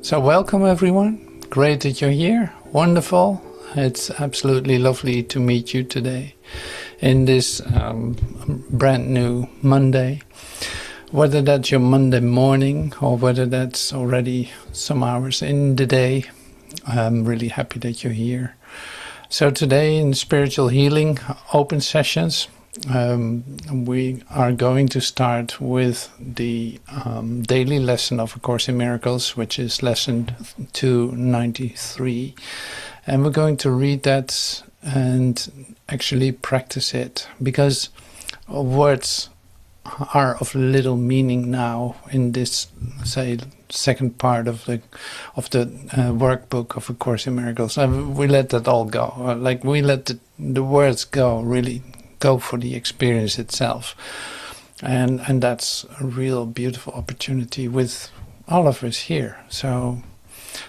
So welcome everyone, great that you're here, wonderful. It's absolutely lovely to meet you today in this brand new Monday. Whether that's your Monday morning or whether that's already some hours in the day, I'm really happy that you're here. So today in Spiritual Healing Open Sessions, we are going to start with the daily lesson of A Course in Miracles, which is lesson 293. And we're going to read that and actually practice it, because words are of little meaning now in this, say, second part of the workbook of A Course in Miracles. We let that all go. Like we let the words go, really go for the experience itself. And that's a real beautiful opportunity with all of us here. So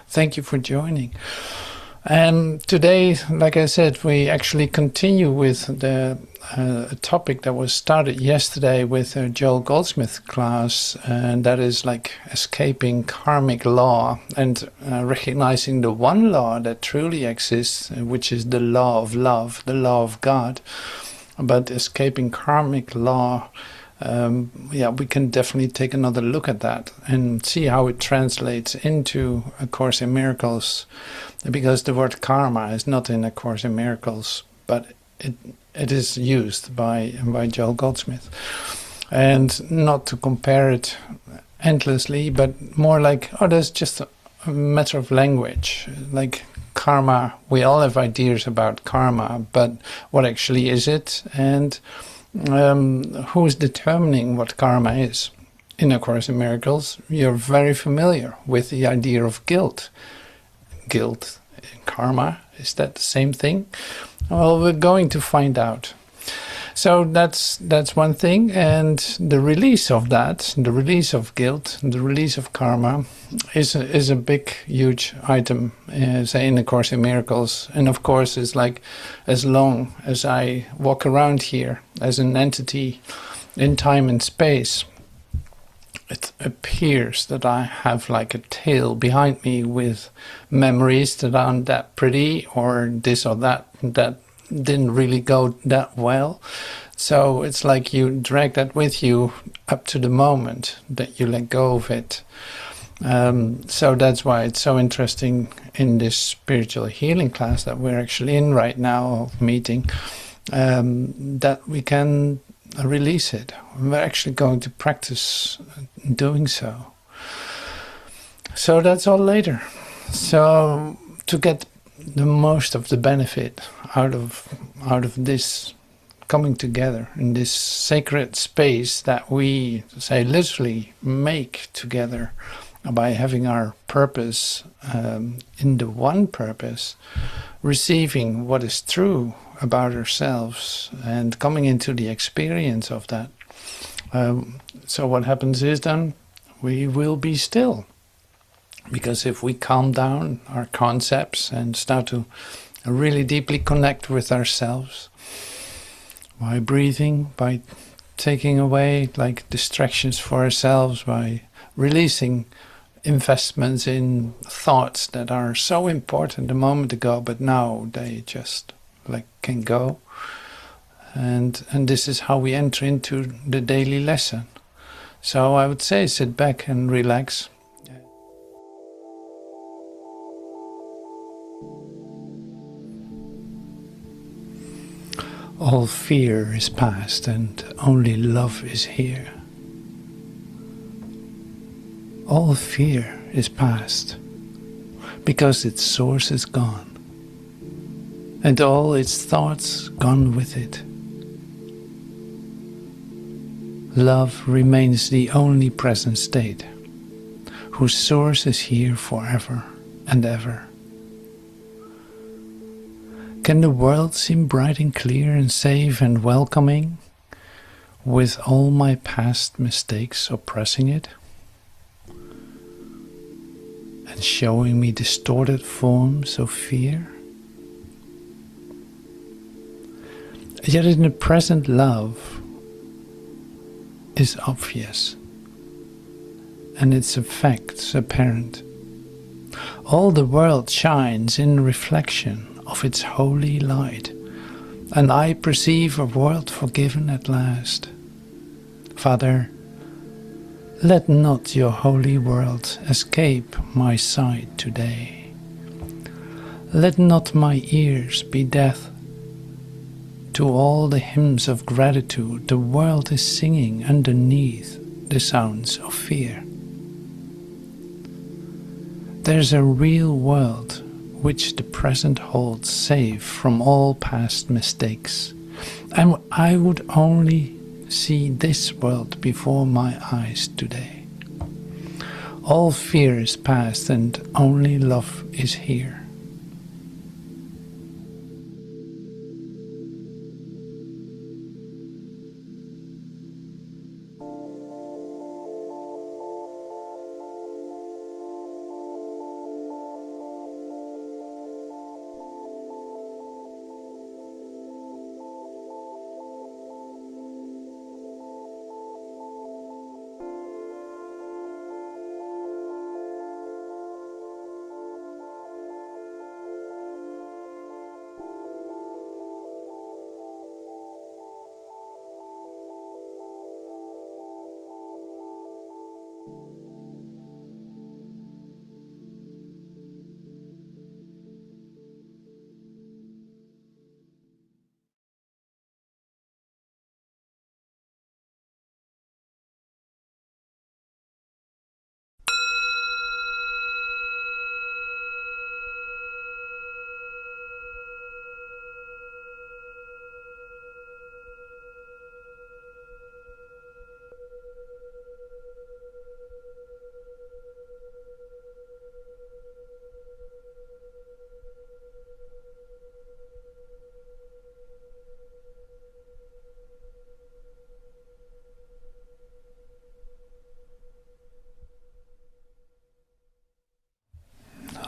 thank you for joining. And today, like I said, we actually continue with the topic that was started yesterday with Joel Goldsmith class, and that is like escaping karmic law and recognizing the one law that truly exists, which is the law of love, the law of God. But escaping karmic law, we can definitely take another look at that and see how it translates into A Course in Miracles, because the word karma is not in A Course in Miracles, but it is used by Joel Goldsmith. And not to compare it endlessly, but more like, that's just a matter of language. Like karma, we all have ideas about karma, but what actually is it? And who is determining what karma is? In A Course in Miracles, you're very familiar with the idea of guilt. Guilt, karma, is that the same thing? Well, we're going to find out. So that's one thing, and the release of that, the release of guilt, the release of karma, is a big, huge item, say in A Course in Miracles. And of course, it's like, as long as I walk around here as an entity in time and space, it appears that I have like a tail behind me with memories that aren't that pretty, or this or that didn't really go that well. So it's like you drag that with you up to the moment that you let go of it. So that's why it's so interesting in this spiritual healing class that we're actually in right now, meeting, that we can release it. We're actually going to practice doing so. So that's all later. So to get the most of the benefit out of this coming together in this sacred space that we, say, literally make together by having our purpose in the one purpose, receiving what is true about ourselves and coming into the experience of that. So what happens is then we will be still. Because if we calm down our concepts and start to really deeply connect with ourselves, by breathing, by taking away like distractions for ourselves, by releasing investments in thoughts that are so important a moment ago, but now they just like can go. And this is how we enter into the daily lesson. So I would say sit back and relax. All fear is past and only love is here. All fear is past because its source is gone and all its thoughts gone with it. Love remains the only present state, whose source is here forever and ever. Can the world seem bright and clear and safe and welcoming, with all my past mistakes oppressing it, and showing me distorted forms of fear? Yet in the present, love is obvious, and its effects apparent. All the world shines in reflection of its holy light, and I perceive a world forgiven at last. Father, let not your holy world escape my sight today. Let not my ears be deaf to all the hymns of gratitude the world is singing underneath the sounds of fear. There's a real world which the present holds safe from all past mistakes, and I would only see this world before my eyes today. All fear is past and only love is here.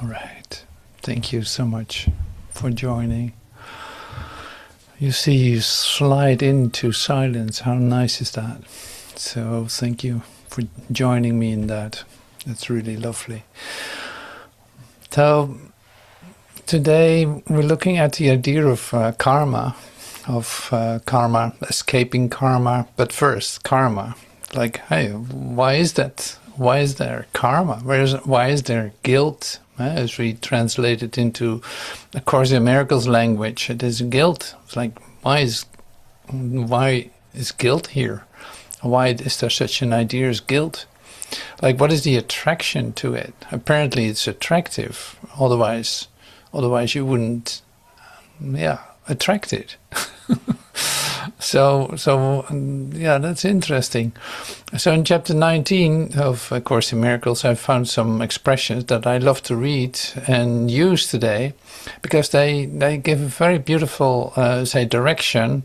All right. Thank you so much for joining. You see, you slide into silence. How nice is that? So thank you for joining me in that. That's really lovely. So today we're looking at the idea of karma, escaping karma. But first, karma. Like, hey, why is that? Why is there karma? Why is there guilt? As we translate it into A Course in Miracles language, it is guilt. It's like, why is guilt here? Why is there such an idea as guilt? Like, what is the attraction to it? Apparently it's attractive. Otherwise you wouldn't, attract it. So that's interesting. So in chapter 19 of A Course in Miracles, I found some expressions that I love to read and use today, because they give a very beautiful, direction,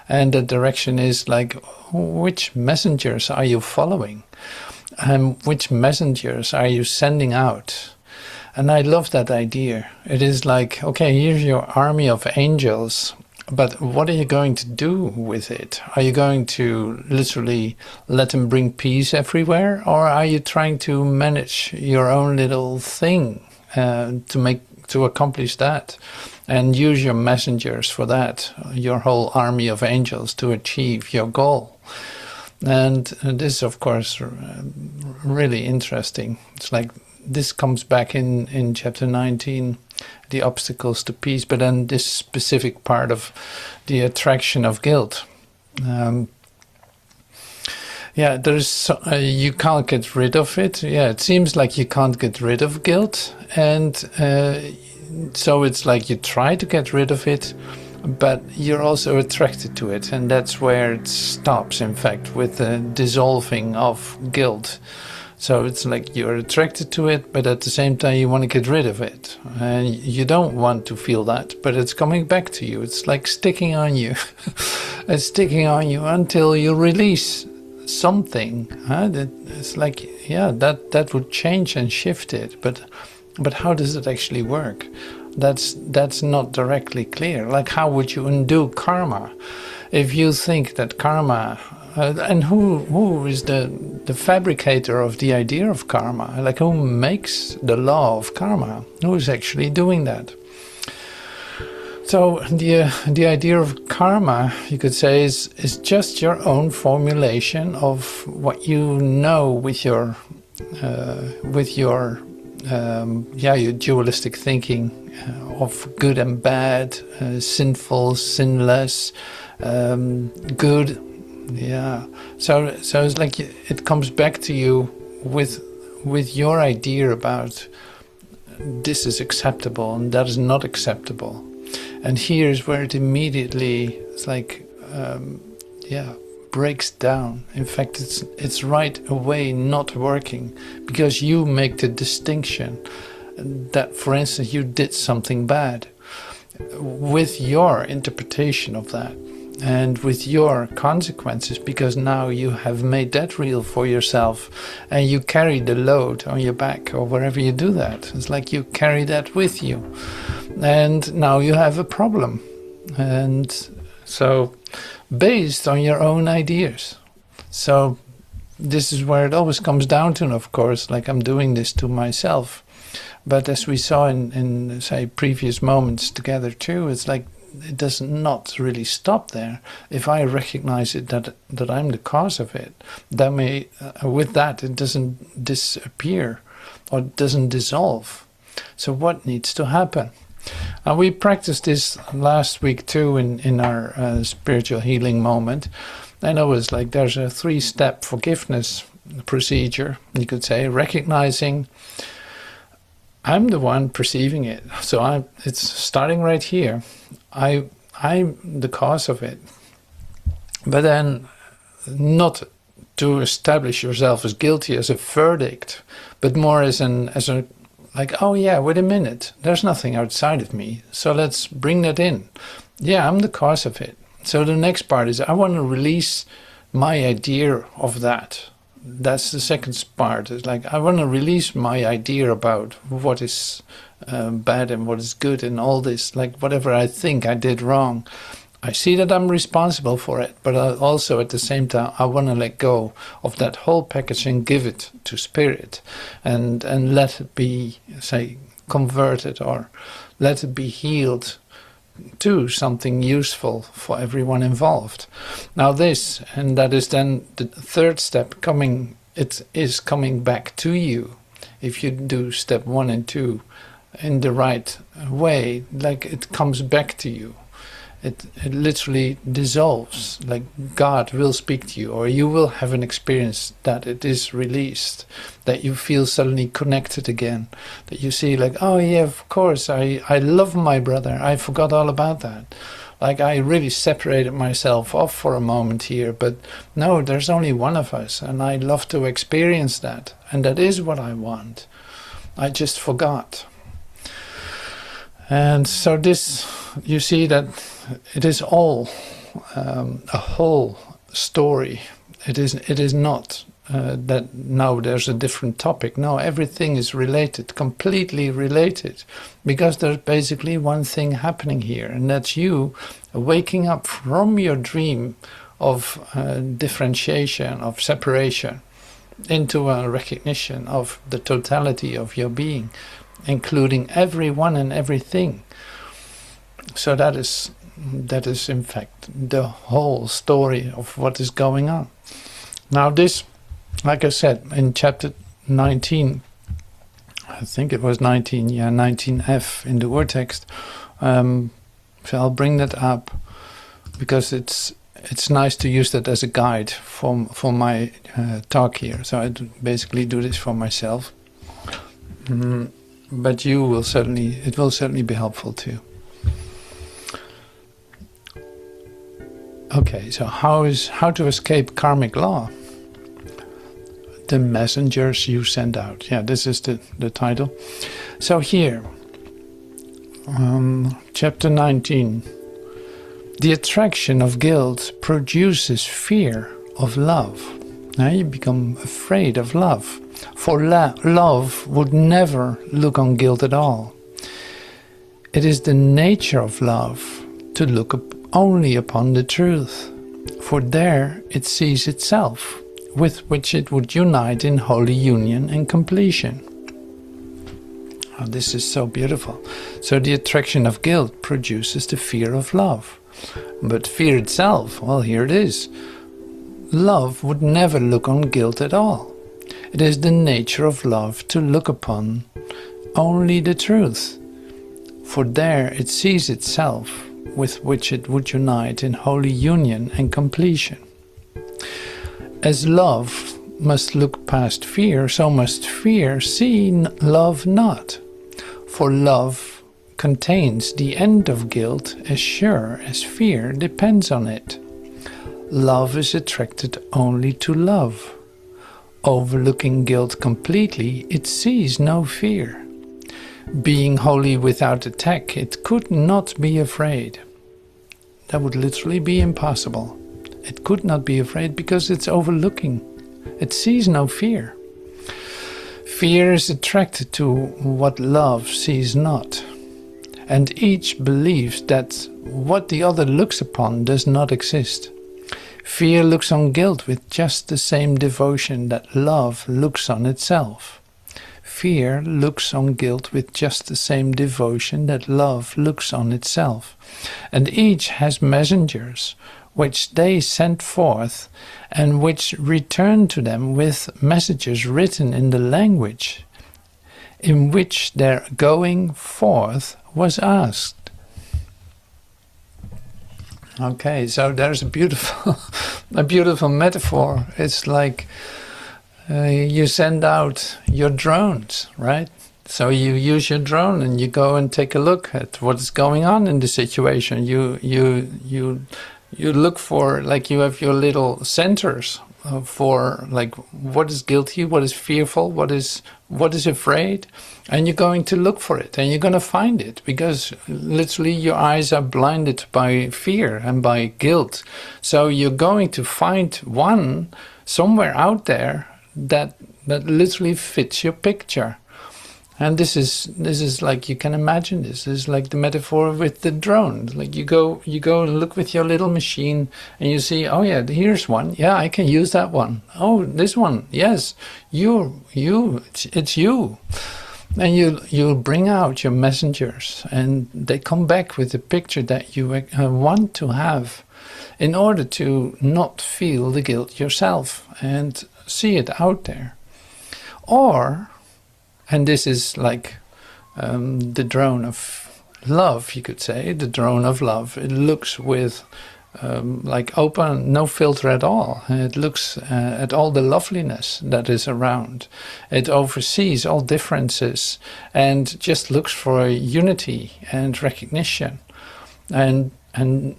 and the direction is like, which messengers are you following? And which messengers are you sending out? And I love that idea. It is like, okay, here's your army of angels, but what are you going to do with it? Are you going to literally let them bring peace everywhere? Or are you trying to manage your own little thing to accomplish that? And use your messengers for that, your whole army of angels, to achieve your goal. And this is, of course, really interesting. It's like this comes back in chapter 19, the obstacles to peace, but then this specific part of the attraction of guilt. There's you can't get rid of it. Yeah, it seems like you can't get rid of guilt, and so it's like you try to get rid of it, but you're also attracted to it, and that's where it stops, in fact, with the dissolving of guilt. So it's like you're attracted to it, but at the same time you want to get rid of it. And you don't want to feel that, but it's coming back to you. It's like sticking on you. It's sticking on you until you release something. It's like, that would change and shift it. But how does it actually work? That's not directly clear. Like, how would you undo karma? If you think that karma And who is the fabricator of the idea of karma? Like, who makes the law of karma? Who is actually doing that? So the idea of karma, you could say, is just your own formulation of what you know with your your dualistic thinking of good and bad, sinful, sinless, good. Yeah. So it's like it comes back to you with your idea about this is acceptable and that is not acceptable. And here's where it immediately, it's like, breaks down. In fact, it's right away not working, because you make the distinction that, for instance, you did something bad with your interpretation of that and with your consequences, because now you have made that real for yourself and you carry the load on your back or wherever you do that. It's like you carry that with you. And now you have a problem. And so, based on your own ideas. So, this is where it always comes down to, of course, like I'm doing this to myself. But as we saw in say, previous moments together too, it's like it does not really stop there. If I recognize it, that I'm the cause of it, that may, with that, it doesn't disappear or it doesn't dissolve. So what needs to happen? We practiced this last week too in our spiritual healing moment. And it was like there's a 3-step forgiveness procedure, you could say, recognizing I'm the one perceiving it. So it's starting right here. I'm the cause of it. But then not to establish yourself as guilty as a verdict, but more as a like, oh yeah, wait a minute, there's nothing outside of me, so let's bring that in. Yeah, I'm the cause of it. So the next part is I want to release my idea of that. That's the second part. It's like I want to release my idea about what is bad and what is good and all this, like whatever I think I did wrong. I see that I'm responsible for it, but also at the same time, I want to let go of that whole package and give it to spirit and let it be, say, converted or let it be healed to something useful for everyone involved. Now this, and that is then the third step it is coming back to you. If you do step 1 and 2 in the right way, like it comes back to you. It literally dissolves, like God will speak to you, or you will have an experience that it is released, that you feel suddenly connected again, that you see like, oh yeah, of course, I love my brother, I forgot all about that. Like I really separated myself off for a moment here, but no, there's only one of us, and I love to experience that, and that is what I want. I just forgot. And so this, you see that it is all a whole story. It is not that now there's a different topic. No, everything is related, completely related, because there's basically one thing happening here, and that's you waking up from your dream of differentiation, of separation, into a recognition of the totality of your being, including everyone and everything. So that is in fact the whole story of what is going on. Now this, like I said, in chapter 19, I think it was 19, 19F in the word text, so I'll bring that up because it's nice to use that as a guide for my talk here. So I basically do this for myself, but it will certainly be helpful too. Okay, so how to escape karmic law? The messengers you send out. Yeah, this is the title. So here, chapter 19. The attraction of guilt produces fear of love. Now you become afraid of love. For love would never look on guilt at all. It is the nature of love to look only upon the truth. for there it sees itself, with which it would unite in holy union and completion. Oh, this is so beautiful. So the attraction of guilt produces the fear of love. But fear itself, well, here it is. Love would never look on guilt at all. It is the nature of love to look upon only the truth, for there it sees itself, with which it would unite in holy union and completion. As love must look past fear, so must fear see love not, for love contains the end of guilt as sure as fear depends on it. Love is attracted only to love. Overlooking guilt completely, it sees no fear. Being wholly without attack, it could not be afraid. That would literally be impossible. It could not be afraid because it's overlooking. It sees no fear. Fear is attracted to what love sees not. And each believes that what the other looks upon does not exist. Fear looks on guilt with just the same devotion that love looks on itself. Fear looks on guilt with just the same devotion that love looks on itself. And each has messengers which they send forth and which return to them with messages written in the language in which their going forth was asked. Okay, so there's a beautiful metaphor. It's like you send out your drones, right? So you use your drone and you go and take a look at what is going on in the situation. You look for, like, you have your little sensors for, like, what is guilty, what is fearful, what is afraid, and you're going to look for it and you're going to find it, because literally your eyes are blinded by fear and by guilt. So you're going to find one somewhere out there that literally fits your picture. And this is like, you can imagine this is like the metaphor with the drone. Like you go and look with your little machine and you see, oh yeah, here's one. Yeah, I can use that one. Oh, this one. Yes, it's you. And you'll bring out your messengers and they come back with a picture that you want to have, in order to not feel the guilt yourself and see it out there. Or, and this is like the drone of love, you could say, the drone of love. It looks with like open, no filter at all. It looks at all the loveliness that is around. It oversees all differences and just looks for unity and recognition. And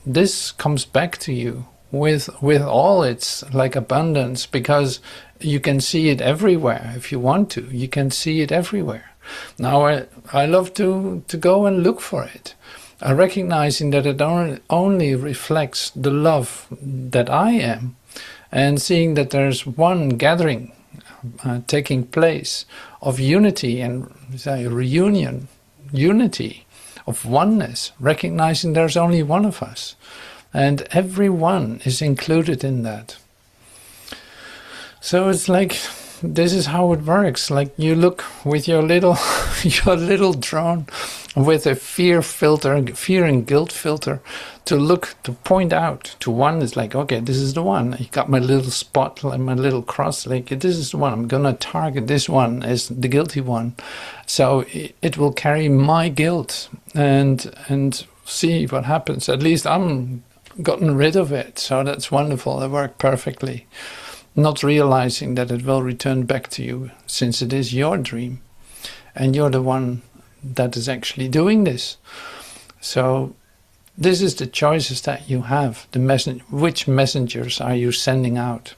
this comes back to you with all its like abundance, because you can see it everywhere. If you want to, you can see it everywhere. Now I love to go and look for it, recognizing that it only reflects the love that I am, and seeing that there's one gathering taking place of unity and reunion, unity of oneness, recognizing there's only one of us, and everyone is included in that. So it's like, this is how it works. Like you look with your little drone with a fear and guilt filter to point out to one. It's like, okay, this is the one. I got my little spot, like my little cross, like this is the one. I'm gonna target this one as the guilty one. So it will carry my guilt and see what happens. At least I'm gotten rid of it. So that's wonderful. It worked perfectly. Not realizing that it will return back to you, since it is your dream and you're the one that is actually doing this. So this is the choices that you have. Which messengers are you sending out?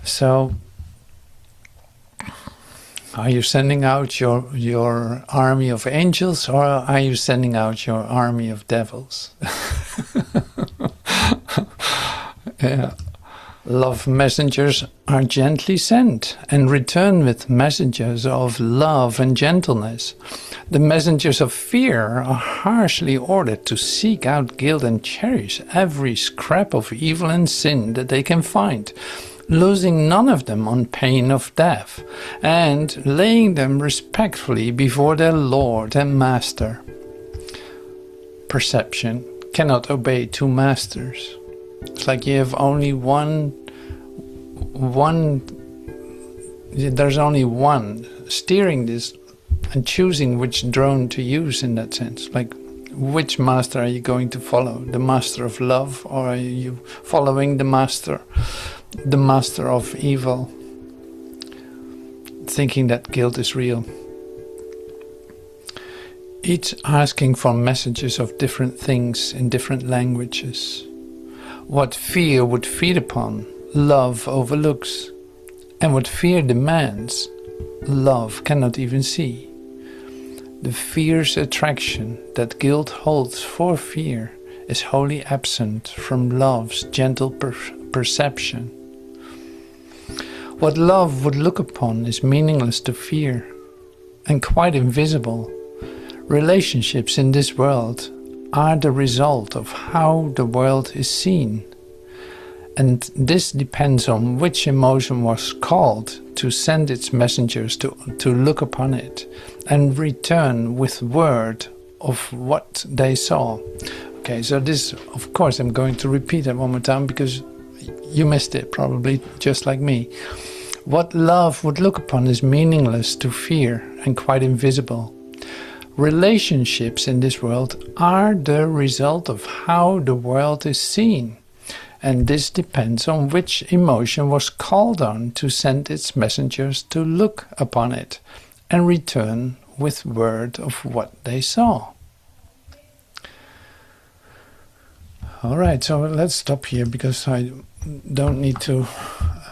So are you sending out your army of angels, or are you sending out your army of devils? Yeah. Love messengers are gently sent and return with messages of love and gentleness. The messengers of fear are harshly ordered to seek out guilt and cherish every scrap of evil and sin that they can find, losing none of them on pain of death, and laying them respectfully before their Lord and Master. Perception cannot obey two masters. It's like you have only there's only one steering this and choosing which drone to use in that sense. Like, which master are you going to follow? The master of love, or are you following the master of evil, thinking that guilt is real? Each asking for messages of different things in different languages. What fear would feed upon, love overlooks. And what fear demands, love cannot even see. The fierce attraction that guilt holds for fear is wholly absent from love's gentle perception. What love would look upon is meaningless to fear and quite invisible. Relationships in this world are the result of how the world is seen. And this depends on which emotion was called to send its messengers to look upon it and return with word of what they saw. Okay, so this, of course, I'm going to repeat it one more time because you missed it probably just like me. What love would look upon is meaningless to fear and quite invisible. Relationships in this world are the result of how the world is seen, and this depends on which emotion was called on to send its messengers to look upon it and return with word of what they saw. All right, so let's stop here because I don't need to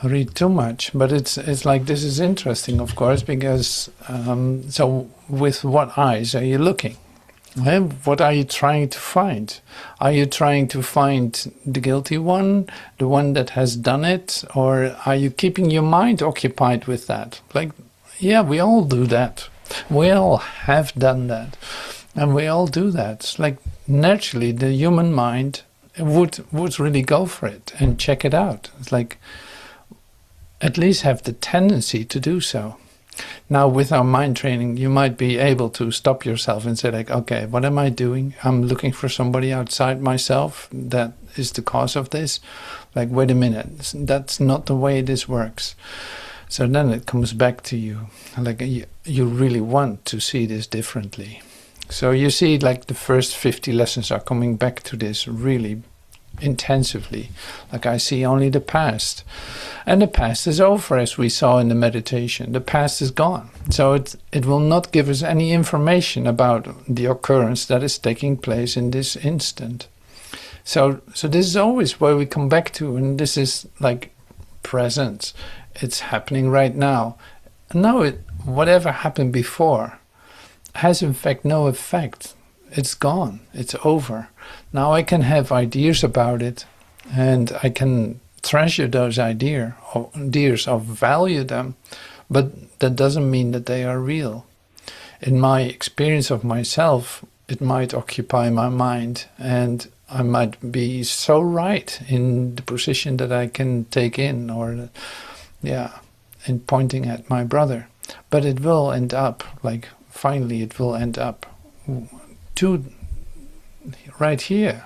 read too much, but it's like this is interesting, of course, because so with what eyes are you looking? What are you trying to find? Are you trying to find the guilty one, the one that has done it, or are you keeping your mind occupied with that? Like, yeah, we all do that. We all have done that, and we all do that. It's like naturally the human mind would really go for it and check it out. It's like at least have the tendency to do so. Now, with our mind training, you might be able to stop yourself and say, like, okay, what am I doing? I'm looking for somebody outside myself that is the cause of this. Like, wait a minute, that's not the way this works. So then it comes back to you. Like, you really want to see this differently. So you see, like, the first 50 lessons are coming back to this really intensively. Like, I see only the past, and the past is over, as we saw in the meditation. The past is gone, so it will not give us any information about the occurrence that is taking place in this instant. So this is always where we come back to, and this is like presence. It's happening right now. Now, whatever happened before has in fact no effect. It's gone. It's over. Now I can have ideas about it, and I can treasure those ideas or value them, but that doesn't mean that they are real. In my experience of myself, it might occupy my mind, and I might be so right in the position that I can take in, or in pointing at my brother. But it will end up, like, finally it will end up to right here,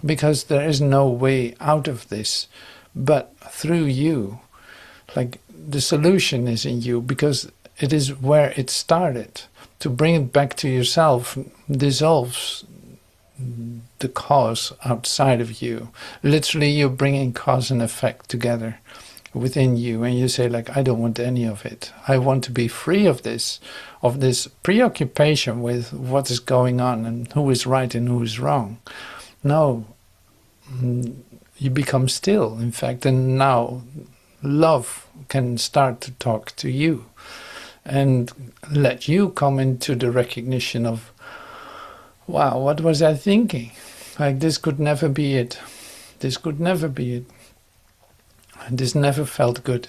because there is no way out of this but through you. Like, the solution is in you, because it is where it started. To bring it back to yourself dissolves the cause outside of you. Literally, you're bringing cause and effect together within you, and you say, like, I don't want any of it. I want to be free of this preoccupation with what is going on and who is right and who is wrong. No, you become still, in fact, and now love can start to talk to you and let you come into the recognition of, wow, what was I thinking? Like, this could never be it. This could never be it. And this never felt good.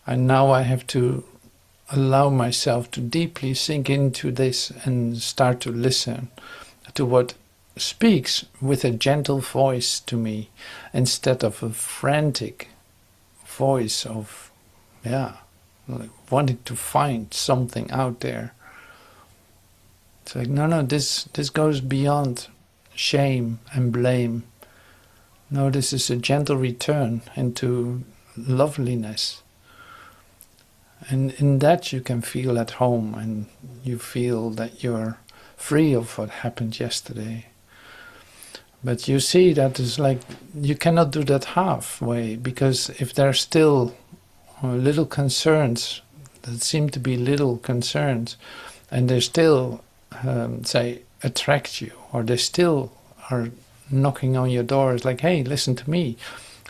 And now I have to allow myself to deeply sink into this and start to listen to what speaks with a gentle voice to me instead of a frantic voice of, like wanting to find something out there. It's like, no, this goes beyond shame and blame. No, this is a gentle return into loveliness. And in that you can feel at home, and you feel that you're free of what happened yesterday. But you see that it's like you cannot do that halfway, because if there are still little concerns that seem to be little concerns, and they still say attract you, or they still are knocking on your door, it's like, hey, listen to me,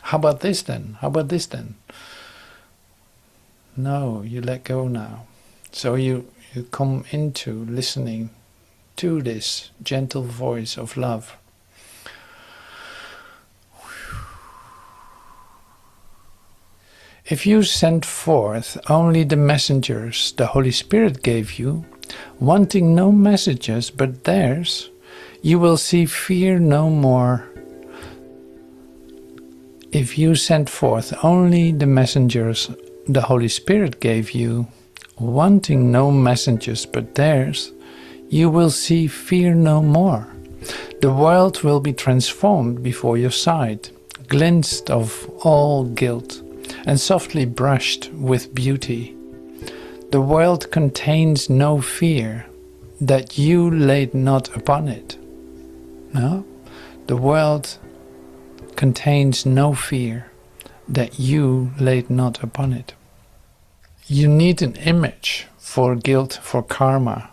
how about this then, how about this then? No, you let go now. So you come into listening to this gentle voice of love. If you send forth only the messengers the Holy Spirit gave you, wanting no messages but theirs, you will see fear no more. If you send forth only the messengers the Holy Spirit gave you, wanting no messengers but theirs, you will see fear no more. The world will be transformed before your sight, cleansed of all guilt, and softly brushed with beauty. The world contains no fear that you laid not upon it. No? The world contains no fear that you laid not upon it. You need an image for guilt, for karma.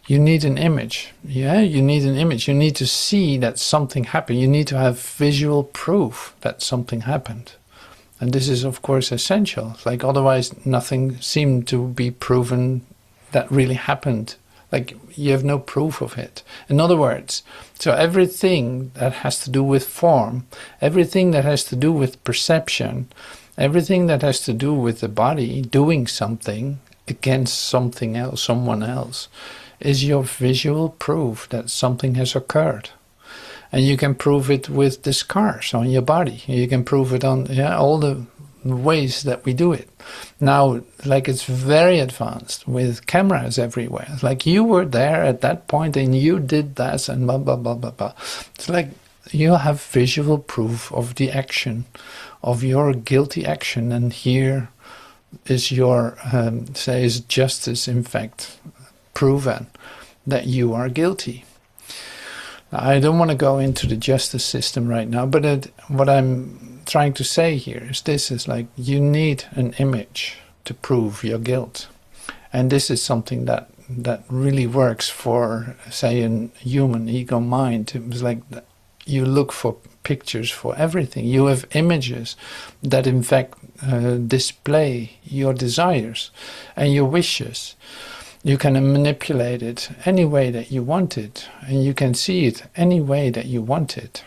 You need an image. You need an image. You need to see that something happened. You need to have visual proof that something happened. And this is, of course, essential. Like, otherwise, nothing seemed to be proven that really happened. Like, you have no proof of it. In other words, so everything that has to do with form, everything that has to do with perception, everything that has to do with the body doing something against something else, someone else, is your visual proof that something has occurred. And you can prove it with the scars on your body. You can prove it on all the ways that we do it. Now, like, it's very advanced with cameras everywhere. It's like you were there at that point and you did that and blah, blah, blah, blah, blah. It's like you have visual proof of the action, of your guilty action. And here is your, is justice, in fact, proven that you are guilty. I don't want to go into the justice system right now, but what I'm trying to say here is this is like you need an image to prove your guilt. And this is something that really works for, say, a human ego mind. It was like you look for pictures for everything. You have images that in fact display your desires and your wishes. You can manipulate it any way that you want it, and you can see it any way that you want it.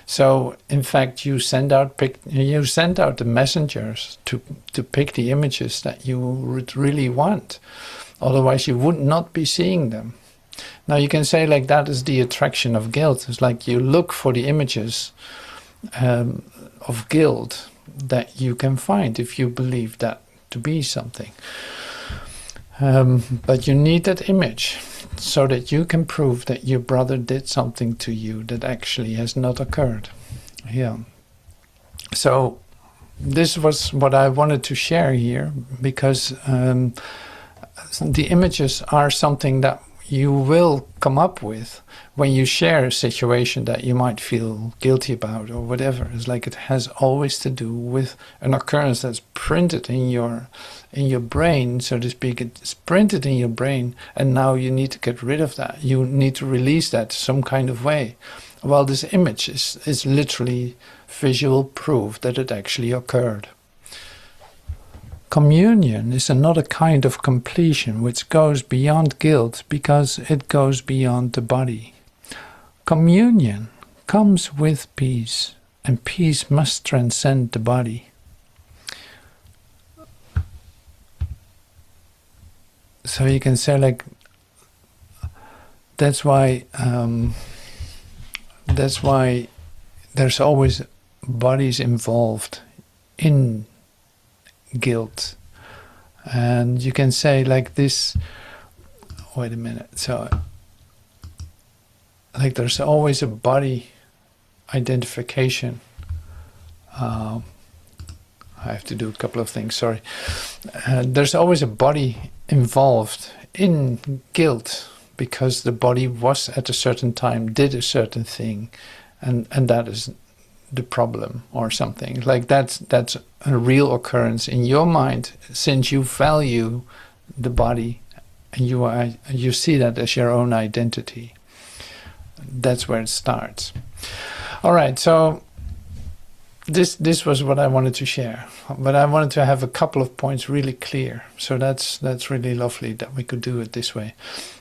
So, in fact, you send out the messengers to pick the images that you would really want. Otherwise, you would not be seeing them. Now, you can say like that is the attraction of guilt. It's like you look for the images of guilt that you can find if you believe that to be something. But you need that image so that you can prove that your brother did something to you that actually has not occurred. Yeah. So this was what I wanted to share here, because the images are something that you will come up with when you share a situation that you might feel guilty about or whatever. It's like it has always to do with an occurrence that's printed in your brain, so to speak. It's printed in your brain, and now you need to get rid of that. You need to release that some kind of way. Well, this image is literally visual proof that it actually occurred. Communion is another kind of completion which goes beyond guilt because it goes beyond the body. Communion comes with peace, and peace must transcend the body. So you can say like, that's why there's always bodies involved in guilt. And you can say like this, wait a minute, so like there's always a body identification. I have to do a couple of things, sorry. There's always a body involved in guilt, because the body was at a certain time, did a certain thing, and that is the problem or something. Like that's a real occurrence in your mind, since you value the body and you see that as your own identity. That's where it starts. All right, so this was what I wanted to share, but I wanted to have a couple of points really clear. So that's really lovely that we could do it this way.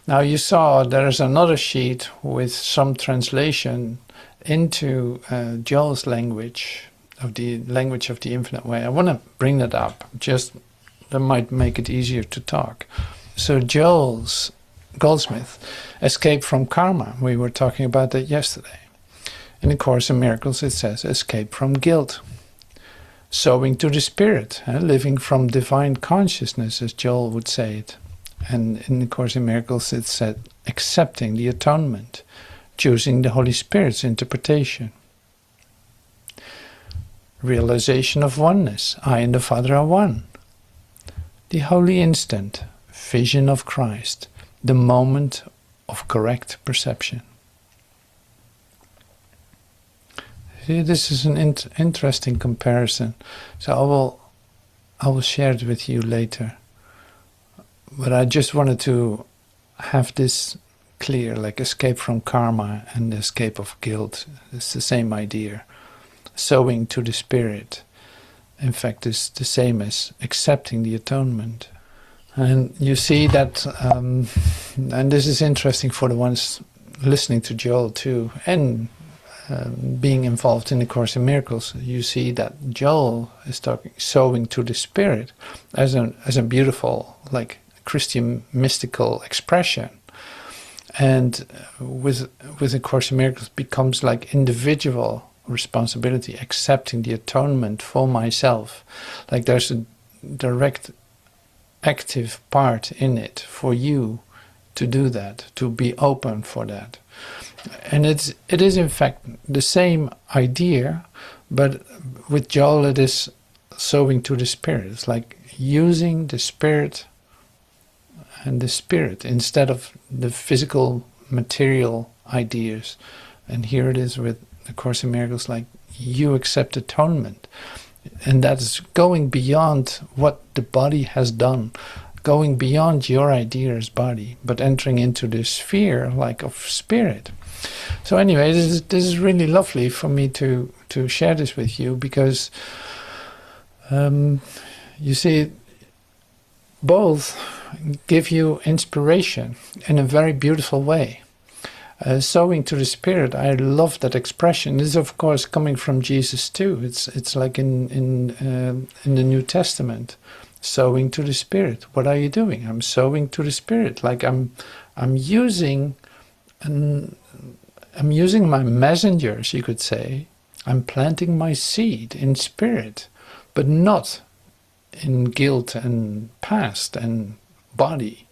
Now you saw there's another sheet with some translation into Joel's language, of the language of the infinite way. I want to bring that up, just that might make it easier to talk. So Joel's Goldsmith, escape from karma. We were talking about that yesterday. In the Course in Miracles it says escape from guilt. Sowing to the spirit, living from divine consciousness, as Joel would say it. And in the Course in Miracles it said accepting the atonement, choosing the Holy Spirit's interpretation. Realization of oneness, I and the Father are one. The holy instant, vision of Christ, the moment of correct perception. See, this is an interesting comparison, so I will share it with you later. But I just wanted to have this clear, like escape from karma and escape of guilt. It's the same idea. Sowing to the spirit, in fact, is the same as accepting the atonement. And you see that, and this is interesting for the ones listening to Joel too, and being involved in the Course in Miracles, you see that Joel is talking sowing to the spirit as a beautiful, like, Christian mystical expression, and with the Course in Miracles becomes like individual responsibility, accepting the atonement for myself. Like there's a direct active part in it for you to do that, to be open for that. And it is in fact the same idea, but with Joel it is sowing to the spirit. It's like using the spirit and the spirit instead of the physical material ideas. And here it is with the Course in Miracles, like you accept atonement, and that is going beyond what the body has done, going beyond your idea as body, but entering into the sphere like of spirit. So anyway, this is really lovely for me to share this with you, because you see, both give you inspiration in a very beautiful way. Sowing to the spirit, I love that expression. This is of course coming from Jesus too. It's like in the New Testament, sowing to the spirit. What are you doing? I'm sowing to the spirit. Like I'm using my messengers, you could say. I'm planting my seed in spirit, but not in guilt and past and body.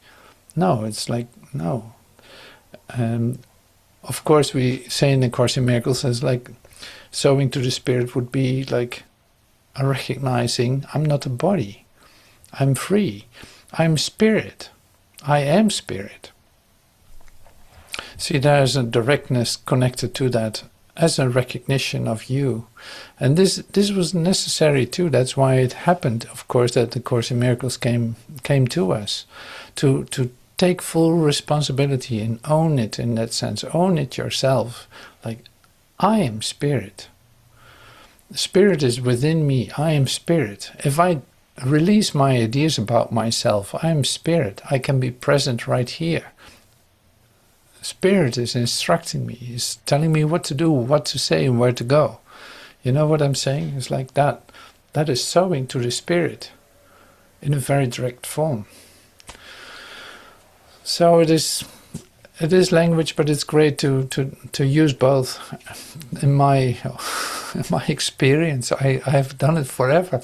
No, it's like, no. Of course, we say in the Course in Miracles, as like sowing to the spirit would be like recognizing I'm not a body, I'm free, I'm spirit, I am spirit. See, there's a directness connected to that as a recognition of you. And this was necessary too. That's why it happened, of course, that the Course in Miracles came to us, to take full responsibility and own it in that sense. Own it yourself. Like, I am spirit. Spirit is within me. I am spirit. If I release my ideas about myself, I am spirit. I can be present right here. Spirit is instructing me. Is telling me what to do, what to say, and where to go. You know what I'm saying? It's like that. That is sowing to the spirit in a very direct form. So it is language, but it's great to use both. In my experience, I've done it forever.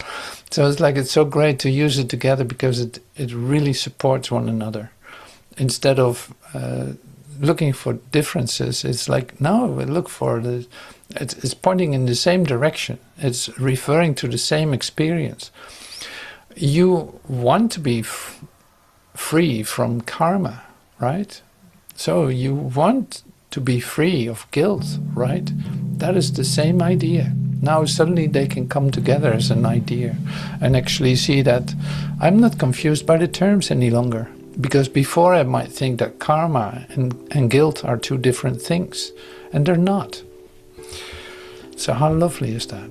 So it's so great to use it together because it really supports one another. Instead of looking for differences, it's like, no, we look for it's pointing in the same direction. It's referring to the same experience. You want to be free from karma, right? So you want to be free of guilt, right? That is the same idea. Now suddenly they can come together as an idea and actually see that I'm not confused by the terms any longer. Because before I might think that karma and guilt are two different things, and they're not. So how lovely is that?